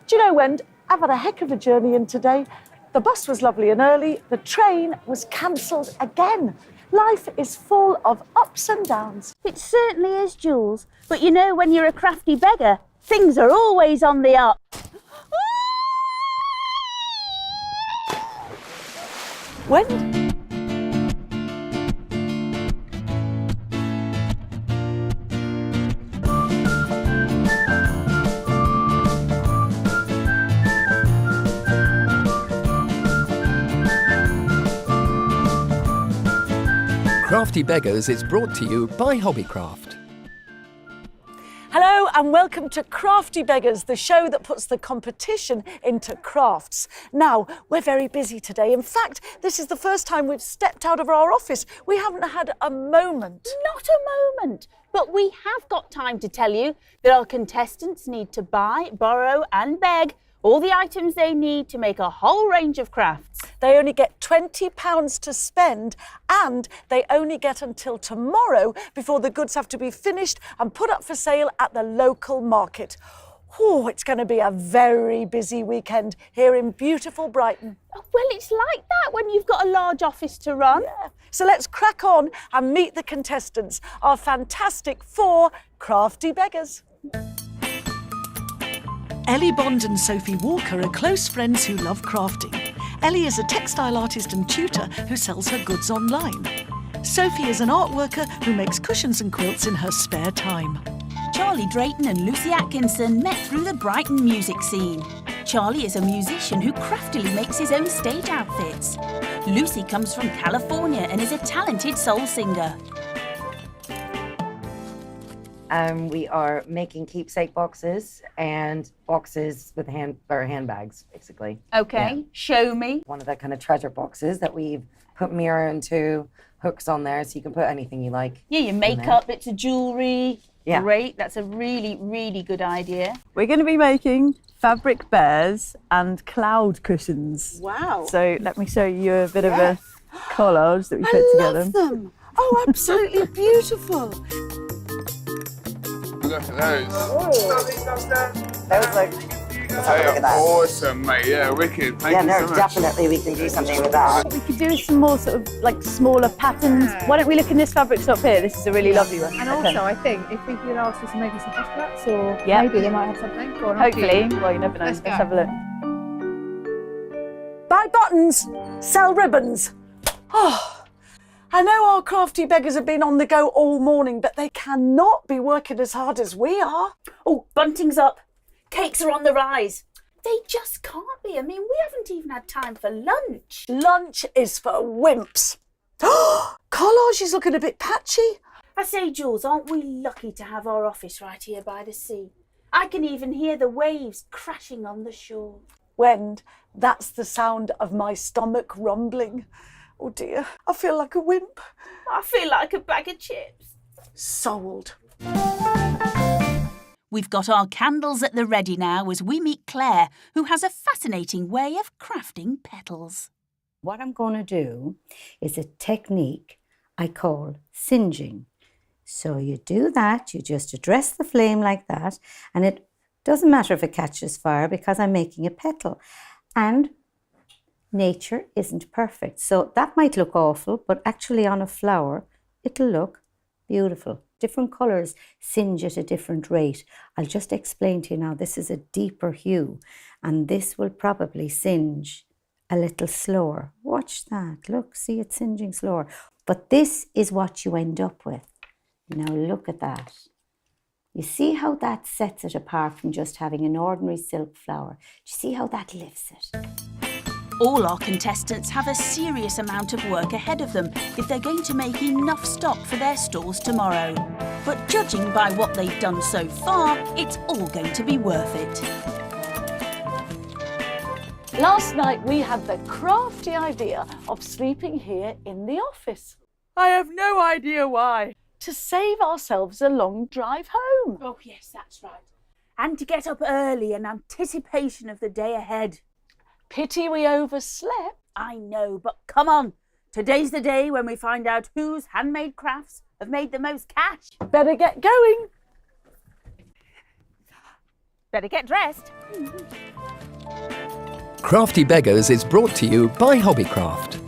Do you know, Wendy, I've had a heck of a journey in today. The bus was lovely and early. The train was cancelled again. Life is full of ups and downs. It certainly is, Jules. But you know, when you're a crafty beggar, things are always on the up. Wendy? Crafty Beggars is brought to you by Hobbycraft. Hello and welcome to Crafty Beggars, the show that puts the competition into crafts. Now, we're very busy today. In fact, this is the first time we've stepped out of our office. We haven't had a moment. Not a moment. But we have got time to tell you that our contestants need to buy, borrow and beg all the items they need to make a whole range of crafts. They only get £20 to spend and they only get until tomorrow before the goods have to be finished and put up for sale at the local market. Oh, it's going to be a very busy weekend here in beautiful Brighton. Oh, well, it's like that when you've got a large office to run. Yeah. So let's crack on and meet the contestants, our fantastic 4 crafty beggars. Ellie Bond and Sophie Walker are close friends who love crafting. Ellie is a textile artist and tutor who sells her goods online. Sophie is an art worker who makes cushions and quilts in her spare time. Charlie Drayton and Lucy Atkinson met through the Brighton music scene. Charlie is a musician who craftily makes his own stage outfits. Lucy comes from California and is a talented soul singer. We are making keepsake boxes and boxes with handbags, basically. Okay, Yeah. Show me. One of the kind of treasure boxes that we've put mirror into, hooks on there, so you can put anything you like. Yeah, your makeup, bits of jewellery. Yeah. Great, that's a really, really good idea. We're going to be making fabric bears and cloud cushions. Wow. So let me show you a bit of a collage that we put together. I love them. Oh, absolutely beautiful. Look at those. Those look, They are awesome, mate. Yeah, wicked. Thank you so much. definitely we can do something with that. What we could do is some more sort of like smaller patterns. Why don't we look in this fabric shop here? This is a really lovely one. And also, I think if we could ask for some maybe some flashbacks, or Yeah. maybe they might have something. Or Hopefully. Well, you never know. Let's Let's go. have a look. Buy buttons, sell ribbons. Oh, I know our crafty beggars have been on the go all morning, but they cannot be working as hard as we are. Oh, bunting's up. Cakes are on the rise. They just can't be. I mean, we haven't even had time for lunch. Lunch is for wimps. Collage is looking a bit patchy. I say, Jules, aren't we lucky to have our office right here by the sea? I can even hear the waves crashing on the shore. Wend, that's the sound of my stomach rumbling. Oh dear, I feel like a wimp. I feel like a bag of chips. Sold. We've got our candles at the ready now as we meet Claire, who has a fascinating way of crafting petals. What I'm going to do is a technique I call singeing. So you do that, you just address the flame like that, and it doesn't matter if it catches fire because I'm making a petal. And nature isn't perfect. So that might look awful, but actually on a flower, it'll look beautiful. Different colours singe at a different rate. I'll just explain to you now, this is a deeper hue, and this will probably singe a little slower. Watch that, look, see it singeing slower. But this is what you end up with. Now look at that. You see how that sets it apart from just having an ordinary silk flower? Do you see how that lifts it? All our contestants have a serious amount of work ahead of them if they're going to make enough stock for their stores tomorrow. But judging by what they've done so far, it's all going to be worth it. Last night we had the crafty idea of sleeping here in the office. I have no idea why. To save ourselves a long drive home. Oh, yes, that's right. And to get up early in anticipation of the day ahead. Pity we overslept. I know, but come on. Today's the day when we find out whose handmade crafts have made the most cash. Better get going. Better get dressed. Crafty Beggars is brought to you by Hobbycraft.